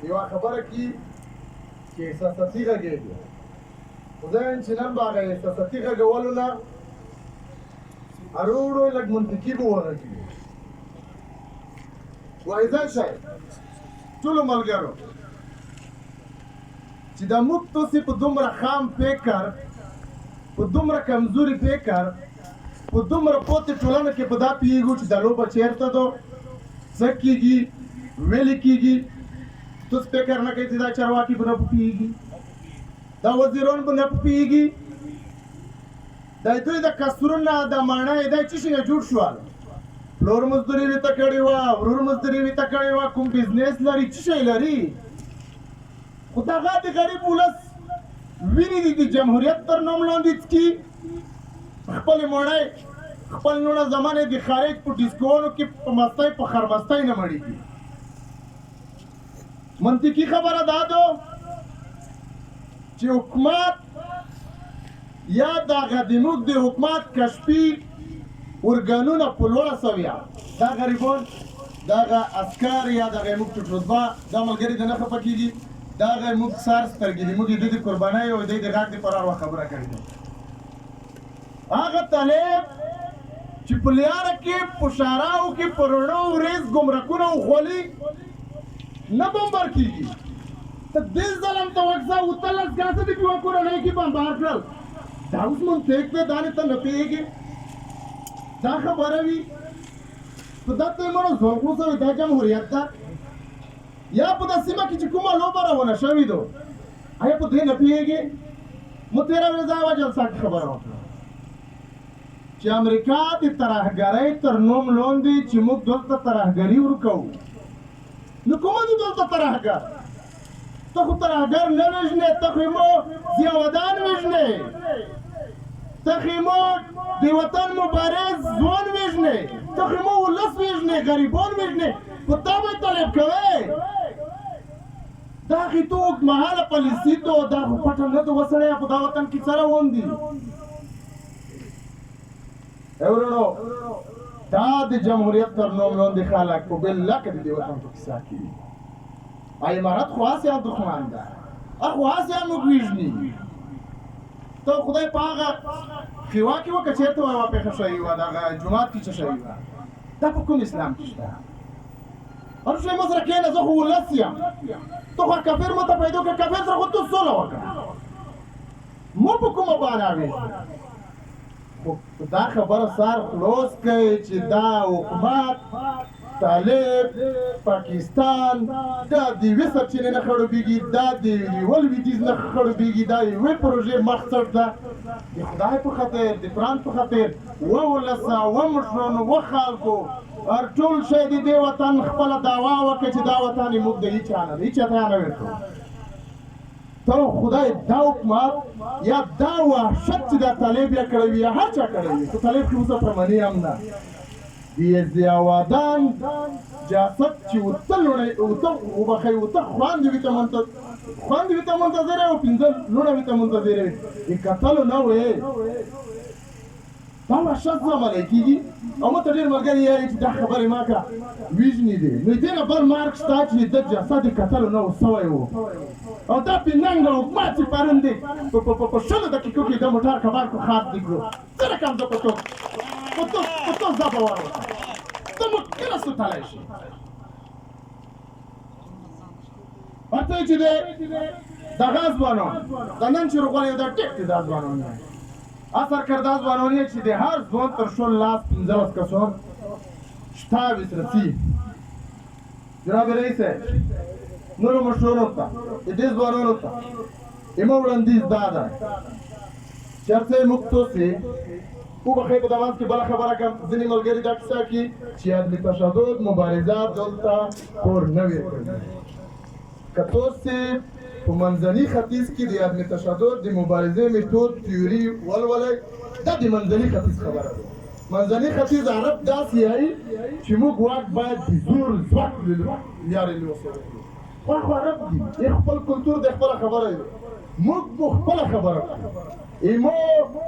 یوه خبره کې چې احساساتي غږېږي خو زه یم چې نن به هغه احساساتي غږولو نه هرو وړو لږ منطقي به وغږېږي. واحده شی ټولو ملګرو چې دا موږ تاسې په دومره خام فکر په دومره کمزوري فکر په دومره پوتې ټولنه کې په دا پوهېږو چې دا لوبه چېرته ده څه کېږي ویلې کېږي. تاسو فکر نه کوئ چې دا چارواکي به نه پوهېږي دا وزیران به نه پوهېږي دا دوی د کسرونه د ماڼۍ دا څه شي نه جوړ شول. پلور مزدوري ورته کړې وه ورور مزدوري ورته کړې وه کوم بزنس لري څه شی لري خو دغه د غریب ولس وینې دي د جمهوریت تر نوم لاندې څکي خپلې ماڼۍ خپل نوڼه زمانې د خارج په ډیسکوانو کې په مستۍ په خرمستۍ نه مړېږي. منطقي خبره دا ده چې حکومت یا دغه د موږ د حکومت کشفي ارګانونه په لوړه سویه دا غریبان دغه عسکر یا دغه موږ چوټروزبا دا ملګري د نه خفه کېږي دغه موږ سر سترګې دي موږ د دوی د قربانۍ او د دوی د غږ د فرار خبره کړې ده. هغه طالب چې په لیاره کې په شاراو کې په رڼو ورېځ ګمرکونه وخولي نه بمبار کېږي. ته دې ظلم ته وکځه 18 ګازه د یوه کورنۍ کې بمبار کړل دا اوس منطق دی دا نه ته نه پوهېږې دا خبره وي په دا ته یې مړه زوړ شوی دا جمهوریت ده یا په دا سیمه کې چې کومه لوبه روانه شوې ده آیا په دې نه پوهېږې. مو تېره ورځ هغه جلسه کې خبره وکړه چې امریکا د ترهګرۍ تر نوم لاندې چې موږ دلته ترهګري ورکوو نو کومه دي دلته ترهګر ته خو ترهګر نه وژنې ته خو مو ضیاء ودان وژنې ته خو مو د وطن مبارز ځوان وژنې ته خو مو ولس وژنې غریبان وژنې په تا به طالب کوې دا خو ته اوږدمهاله پالیسي ده دا خو پټه نه ده وسړی په دا وطن کې څه روان دي. ورونو دا د جمهوریت تر نوم لاندې خلک په بالله کې د دې وطن په کیسه کې دي. امارت خو هسې هم دښمن ده خو هسې هم موږ وژني. ته خدای په هغه خوا کې وکړه چېرته وه پېښه شوې وه دغه جومات کې څه شوې وه دا په کوم اسلام کې شته. هر شی مو سره کښېنه زه خو ولس یم ته خو کافر مو ته پیدا کړه کافر سره خو ته سوله وکړه مو په کومه بانه وژنې. خو دا خبره سر خلاص کوي چې دا حکومت طالب پاکستان دا د یوې سرچینې نه خړوبېږي دا د یوه لویدیځ نه خړوبېږي دا یوې پروژې مقصد ده د خدای په خاطر د قرآن په خاطر و ولسه و مشرانو و خلکو هر ټول شی د دې وطن خپله دعوا وکړي چې دا وطن یې موږ د هېچا نه د هېچا ته نه ورکوو. ته خدای دا حکومت یا دا وحشت چې دا طالب یا کړی وي یا هر چا کړی وي خو طالب کې اوسه پرمني هم نه د ضیاء ودان جاسد چې اوته لوڼې اوته وبښئ اوته خویندې وي ته خویندې وي ته منتظره او 15 لوڼه وي ته منتظره وي د کتلو نه وې دا وحشت زمانی کېږي. او ما ته ډېر ملګري یاري چې دا خبرې ما که وژنې دي نو دې نه بل مارک شته چې د جسد د کتلو نه و سوی و او دا پیننګ حکومت چې پرون دی په 16 دقیقو کې د موټر کبار کو خاص دی کړو څه رقم زه په تو دا باور وکړم ته مو کله ستلی شي ورته چې دی دغه ځوانان د نن چې روغوالی دا ټیک دی دا ځوانان اثر کرده ځوانان یې چې د هر ځوان تر 15 کسان 27 رسي. جناب رئیس نورو مشرانو ته د دې ځوانانو ته زما وړاندیز دا ده چې هر څه یې موږ تاسې وبښئ په دماغ کې بله خبره کوم ځینې ملګري دا کیسه کړي چې عدلي تشدد مبارزه دلته کور نه وي کړی. که تاسې په منځني ختیځ کې د عدلي تشدد د مبارزې میتود تیوري ولولئ دا د منځني ختیځ خبره ده. منځني ختیځ عرب داسې وایي چې موږ واک باید د زور ځواک له لارې وسوو. خو عرب دي خپل کلتور د خپله خبره وي موږ په خپله خبره کوو. ایمو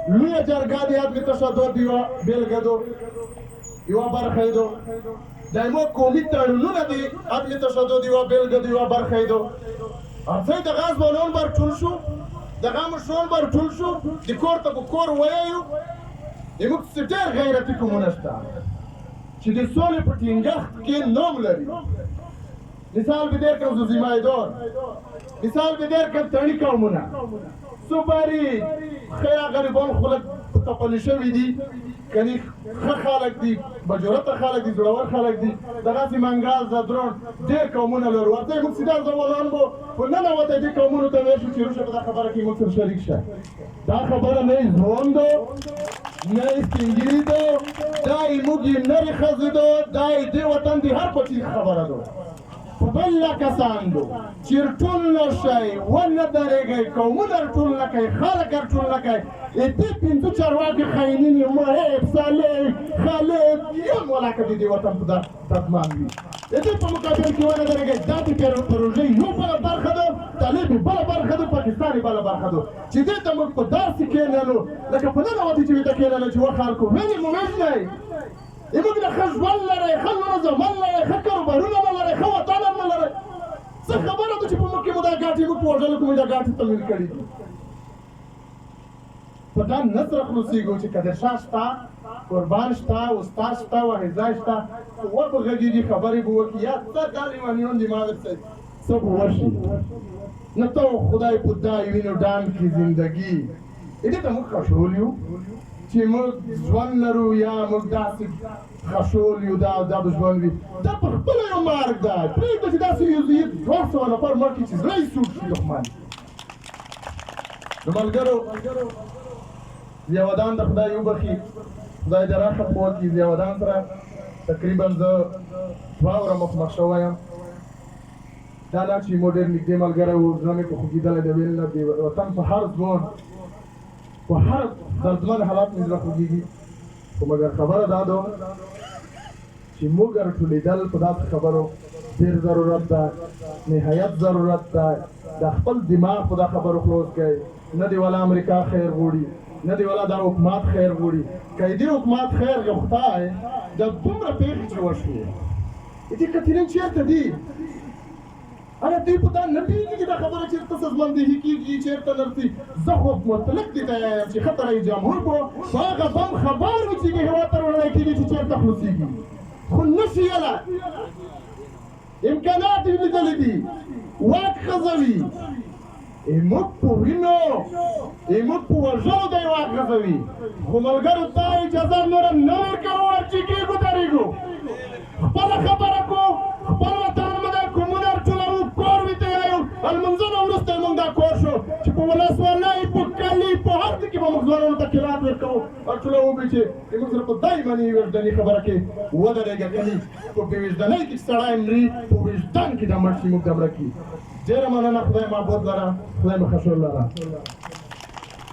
لویه جرګه د عدلي تشدد یوه بېلګه ده یوه برخه یې ده. دا زموږ قومي تړونونه دي عدم تشدد یوه بېلګه د یوه برخه یې ده ارڅۍ دغه ځوانان بر ټول شو دغه مشران بر ټول شو د کور ته په کور ویایو زموږ څه ډېر غیرتي قومونه شته چې د سولې په ټینګښت کې نوم لري مثال به در کړم زیمایدار مثال به در کړم تڼي قومونه سوپاري خیر غریبان خلک تپلي شوي دي کني ښه خلک دي بجرته خلک دي زړور خلک دي دغسې منګل زدرون ډېر قومونه لرو ورته موږ سیده ځوانان به په ننوتی دې قومونو ته ویل شو چې روشه په دا خبره کې موږ سره شریک شه دا خبره نه یې ځوان ده نه یې سپینګیري ده دا یې موږ یې نرې ښځې ده دا یې دې وطن د هر پټي خبره ده په بله کسان دو چې ټول نه شئ ونه درېږئ قومونه ټول نه کوئ خلک ټول نه کوئ دې پنځه چارواکي خاینین یې محب صالح خالد یم ولاکه د دې وطن په دردمان وي د دې په مقابل کې ونه درېږئ دا د پروژې یو بله برخه ده طالب یې بله برخه ده پاکستان یې بله برخه ده چې دې ته موږ په داسې کېنلو لکه په ننوتې چې ویده کېنلو چې و خلکو وینې مو وژنئ زموږ نه ښه ژوند لرئ ښه منظمن لرئ ښه کاروبارونه نه لرئ ښه وطن هم نه لرئ څه خبره ده چې په موږ کې مو دا ګاټې موږ په وژلو کې مو دا ګاټې تمویل کړي دي په دا نه سره خلاصېږو چې قادرشاه شته قربان شته استاد شته واحظه شته و به غږېږي خبرې به وکړي یا څه دا لیونیان دي ما درته څه به وشي نه ته خدای په دا وینو ډان کې زندګي دې ته موږ خشول یو چې موږ ژوند لرو یا موږ داسې خشول یو دا به ژوند وي دا په خپله یو مرګ ده پرېږده چې داسې یو 200 نفر مړ کړي چې زړه یې سوړ شي دښمن د ملګرو ضیاء ودان د خدای وبخي خدای دې راحت وکړي ضیاء ودان سره تقریبا زه 2 وره مخ شوی یم دا لا چې مو ډېر نږدې ملګری و زړه مې په خوږېدلی د ویل نه د وطن په هر ځوان په هر دردمن حالات مې زړه خوږېږي خو مګر خبره دا ده چې موږ راټولېدل په داسې خبرو ډېر ضرورت ده نهایت ضرورت ده د خپل دماغ په دا خبرو خلاص کړئ نه دی والا امریکا خیر غواړي نه دی والا دا حکومت خیر غواړي که دې حکومت خیر غوښتی د دومره پېښې چې وشوې دې کتلین چېرته دي آیا دوی په دا نه پوهېږي چې دا خبره چېرته سازماندهي کېږي چېرته نرسي زه خو مطلق دې ته یم چې ښه رئیس جمهور به په هغه بم خبر وي چې هېواد ته وړلی کېږي چې چېرته خلاصېږي خو نه شي یله امکانات یې لیدلی دي واک غځوي موږ په وینو موږ په وژلو دی واک غځوي خو ملګرو ته اجازه نوره نه ورکوو چې کېږو درېږو خپله خبره کړو خپل وطن مو دی کومونه ټولوو کور وي تیایو لمونځونه وروسته موږ دا کور شو چې په ولسوالۍ په کلي په هر ځای کې به موږ ځوانانو ته قرات ورکوو ټولوو به چې موږ سره په دایمنې وجداني خبره کې ودرېږه کلي په بېوجدانۍ کې چې سړی مري په وجدان کې د مړ شي موږ د مړه کي ډېره مننه خدای معبود لره خدای مو خشول لره